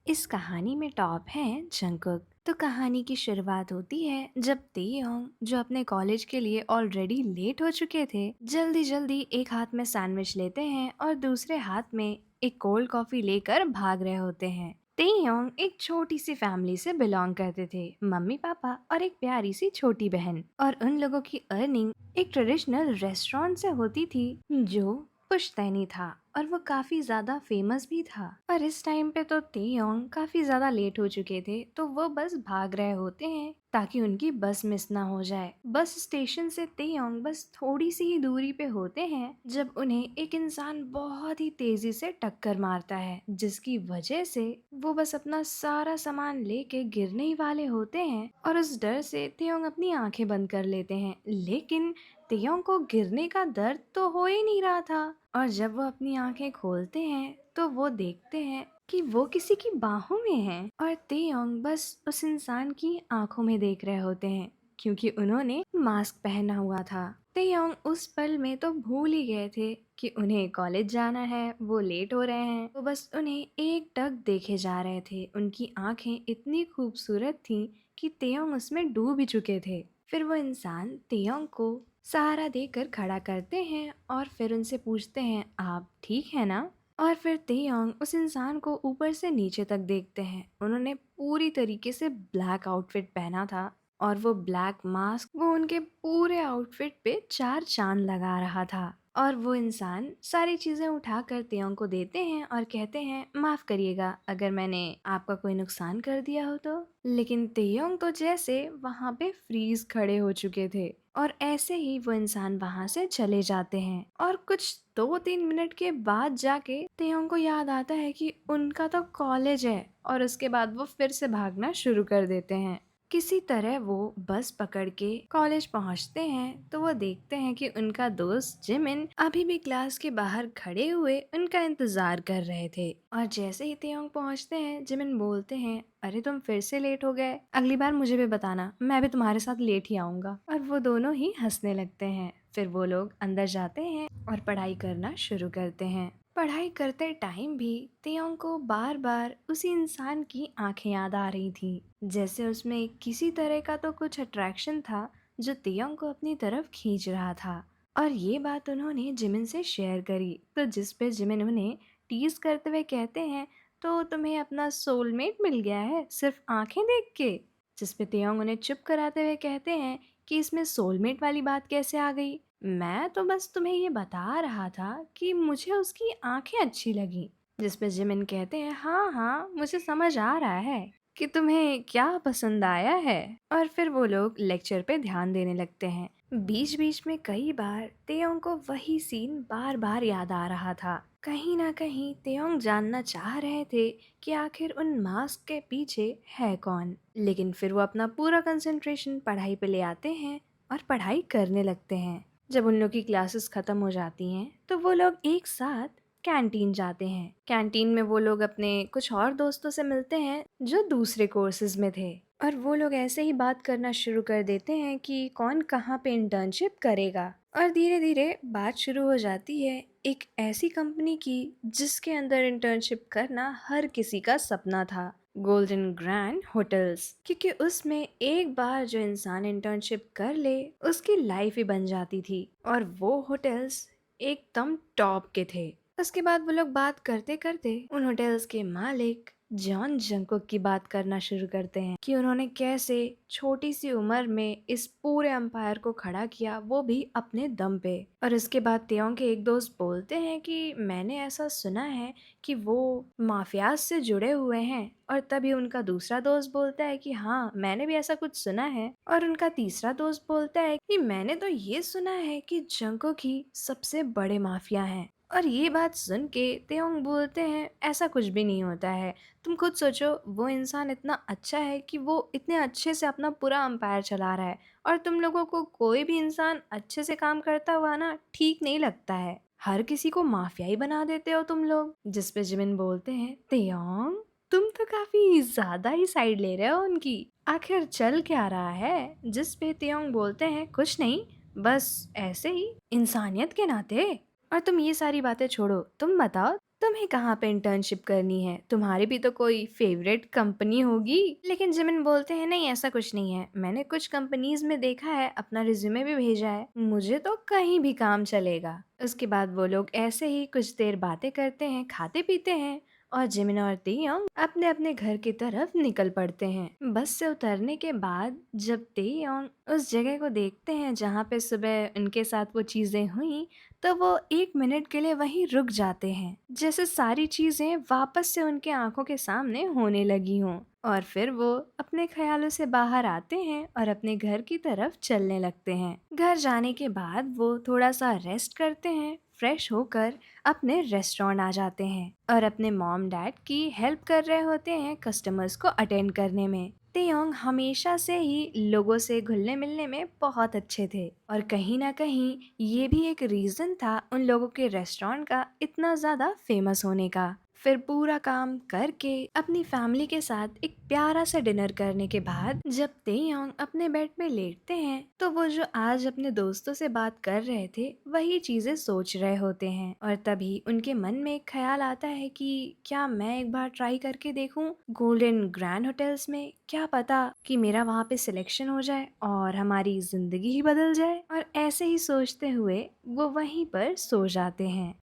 इस कहानी में टॉप हैं जंगकुक। तो कहानी की शुरुआत होती है जब तेयोंग, जो अपने कॉलेज के लिए ऑलरेडी लेट हो चुके थे, जल्दी जल्दी एक हाथ में सैंडविच लेते हैं और दूसरे हाथ में एक कोल्ड कॉफी लेकर भाग रहे होते हैं। तेयोंग एक छोटी सी फैमिली से बिलोंग करते थे, मम्मी पापा और एक प्यारी सी छोटी बहन। और उन लोगों की अर्निंग एक ट्रेडिशनल रेस्टोरेंट से होती थी जो पुश्तैनी था, और वो काफी ज्यादा फेमस भी था। और इस टाइम पे तो तेयोंग काफी ज्यादा लेट हो चुके थे, तो वो बस भाग रहे होते हैं ताकि उनकी बस मिस ना हो जाए। बस स्टेशन से तेयोंग बस थोड़ी सी ही दूरी पे होते हैं जब उन्हें एक इंसान बहुत ही तेजी से टक्कर मारता है, जिसकी वजह से वो बस अपना सारा सामान लेके गिरने ही वाले होते हैं। और उस डर से तेयोंग अपनी आंखें बंद कर लेते हैं, लेकिन तेयोंग को गिरने का दर्द तो हो ही नहीं रहा था। और जब वो अपनी आंखें खोलते हैं तो वो देखते हैं कि वो किसी की बाहों में हैं। और तेयोंग बस उस इंसान की आंखों में देख रहे होते हैं, क्योंकि उन्होंने मास्क पहना हुआ था। तेयोंग उस पल में तो भूल ही गए थे कि उन्हें कॉलेज जाना है, वो लेट हो रहे हैं। वो बस उन्हें एकटक देखे जा रहे थे। उनकी आंखें इतनी खूबसूरत थीं कि तेयोंग उसमें डूब ही चुके थे। फिर वो इंसान तेयोंग को सहारा देकर खड़ा करते हैं और फिर उनसे पूछते हैं, आप ठीक है ना? और फिर तेयोंग उस इंसान को ऊपर से नीचे तक देखते हैं। उन्होंने पूरी तरीके से ब्लैक आउटफिट पहना था, और वो ब्लैक मास्क वो उनके पूरे आउटफिट पे चार चांद लगा रहा था। और वो इंसान सारी चीजें उठाकर तेयोंग को देते हैं और कहते हैं, माफ करिएगा अगर मैंने आपका कोई नुकसान कर दिया हो तो। लेकिन तेयोंग तो जैसे वहां पे फ्रीज खड़े हो चुके थे, और ऐसे ही वो इंसान वहां से चले जाते हैं। और कुछ 2-3 मिनट के बाद जाके तेयोंग को याद आता है कि उनका तो कॉलेज है, और उसके बाद वो फिर से भागना शुरू कर देते हैं। किसी तरह वो बस पकड़ के कॉलेज पहुंचते हैं तो वो देखते हैं कि उनका दोस्त जिमिन अभी भी क्लास के बाहर खड़े हुए उनका इंतजार कर रहे थे। और जैसे ही तेयोंग पहुंचते हैं, जिमिन बोलते हैं, अरे तुम फिर से लेट हो गए, अगली बार मुझे भी बताना, मैं भी तुम्हारे साथ लेट ही आऊंगा। और वो दोनों ही हंसने लगते हैं। फिर वो लोग अंदर जाते हैं और पढ़ाई करना शुरू करते हैं। पढ़ाई करते टाइम भी तेयोंग को बार बार उसी इंसान की आंखें याद आ रही थी, जैसे उसमें किसी तरह का तो कुछ अट्रैक्शन था जो तेयोंग को अपनी तरफ खींच रहा था। और ये बात उन्होंने जिमिन से शेयर करी, तो जिस पे जिमिन उन्हें टीज करते हुए कहते हैं, तो तुम्हें अपना सोलमेट मिल गया है सिर्फ आंखें देख के। जिस पे तेयोंग उन्हें चुप कराते हुए कहते हैं कि इसमें सोलमेट वाली बात कैसे आ गई, मैं तो बस तुम्हें ये बता रहा था कि मुझे उसकी आंखें अच्छी लगी। जिस पे जिमिन कहते हैं, हाँ हाँ मुझे समझ आ रहा है कि तुम्हें क्या पसंद आया है। और फिर वो लोग लेक्चर पे ध्यान देने लगते हैं। बीच बीच में कई बार तेयोंग को वही सीन बार बार याद आ रहा था। कहीं ना कहीं तेयोंग जानना चाह रहे थे कि आखिर उन मास्क के पीछे है कौन। लेकिन फिर वो अपना पूरा कंसंट्रेशन पढ़ाई पे ले आते हैं और पढ़ाई करने लगते हैं। जब उन लोग की क्लासेस खत्म हो जाती हैं तो वो लोग एक साथ कैंटीन जाते हैं। कैंटीन में वो लोग अपने कुछ और दोस्तों से मिलते हैं जो दूसरे कोर्सेज में थे, और वो लोग ऐसे ही बात करना शुरू कर देते हैं कि कौन कहाँ पे इंटर्नशिप करेगा। और धीरे धीरे बात शुरू हो जाती है एक ऐसी कंपनी की जिसके अंदर इंटर्नशिप करना हर किसी का सपना था, गोल्डन ग्रैंड होटल्स। क्योंकि उसमें एक बार जो इंसान इंटर्नशिप कर ले उसकी लाइफ ही बन जाती थी, और वो होटल्स एकदम टॉप के थे। उसके बाद वो लोग बात करते करते उन होटल्स के मालिक जॉन जंगकुक की बात करना शुरू करते हैं कि उन्होंने कैसे छोटी सी उम्र में इस पूरे एम्पायर को खड़ा किया, वो भी अपने दम पे। और इसके बाद तेयोंग के एक दोस्त बोलते हैं कि मैंने ऐसा सुना है कि वो माफियाज से जुड़े हुए हैं। और तभी उनका दूसरा दोस्त बोलता है कि हाँ मैंने भी ऐसा कुछ सुना है। और उनका तीसरा दोस्त बोलता है कि मैंने तो ये सुना है कि जंगकुक ही सबसे बड़े माफिया हैं। और ये बात सुन के तेयोंग बोलते हैं, ऐसा कुछ भी नहीं होता है, तुम खुद सोचो, वो इंसान इतना अच्छा है कि वो इतने अच्छे से अपना पूरा अंपायर चला रहा है, और तुम लोगों को कोई भी इंसान अच्छे से काम करता हुआ ना ठीक नहीं लगता है, हर किसी को माफिया ही बना देते हो तुम लोग। जिस पे जिमिन बोलते हैं, तेयोंग तुम तो काफी ज्यादा ही साइड ले रहे हो उनकी, आखिर चल क्या रहा है? जिस पे तेयोंग बोलते हैं, कुछ नहीं, बस ऐसे ही इंसानियत के नाते। और तुम ये सारी बातें छोड़ो, तुम बताओ तुम्हें कहाँ पे इंटर्नशिप करनी है? तुम्हारी भी तो कोई फेवरेट कंपनी होगी। लेकिन जिमिन बोलते हैं नहीं, ऐसा कुछ नहीं है। मैंने कुछ कंपनीज में देखा है, अपना रिज्यूमे भी भेजा है। मुझे तो कहीं भी काम चलेगा। उसके बाद वो लोग ऐसे ही कुछ देर बातें करते हैं, खाते पीते हैं और जिमिन और तेयोंग अपने अपने घर की तरफ निकल पड़ते हैं। बस से उतरने के बाद जब तेयोंग उस जगह को देखते हैं जहाँ पे सुबह उनके साथ वो चीजें हुई, तो वो 1 मिनट के लिए वहीं रुक जाते हैं, जैसे सारी चीजें वापस से उनके आंखों के सामने होने लगी हों। और फिर वो अपने ख्यालों से बाहर आते हैं और अपने घर की तरफ चलने लगते हैं। घर जाने के बाद वो थोड़ा सा रेस्ट करते हैं, फ्रेश होकर अपने रेस्टोरेंट आ जाते हैं और अपने मॉम डैड की हेल्प कर रहे होते हैं कस्टमर्स को अटेंड करने में। तेयोंग हमेशा से ही लोगों से घुलने मिलने में बहुत अच्छे थे और कहीं ना कहीं ये भी एक रीजन था उन लोगों के रेस्टोरेंट का इतना ज्यादा फेमस होने का। फिर पूरा काम करके अपनी फैमिली के साथ एक प्यारा सा डिनर करने के बाद जब तेयोंग अपने बेड में लेटते हैं, तो वो जो आज अपने दोस्तों से बात कर रहे थे वही चीजें सोच रहे होते हैं। और तभी उनके मन में एक ख्याल आता है कि क्या मैं एक बार ट्राई करके देखूं गोल्डन ग्रैंड होटल्स में, क्या पता कि मेरा वहाँ पे सिलेक्शन हो जाए और हमारी जिंदगी ही बदल जाए। और ऐसे ही सोचते हुए वो वहीं पर सो जाते हैं।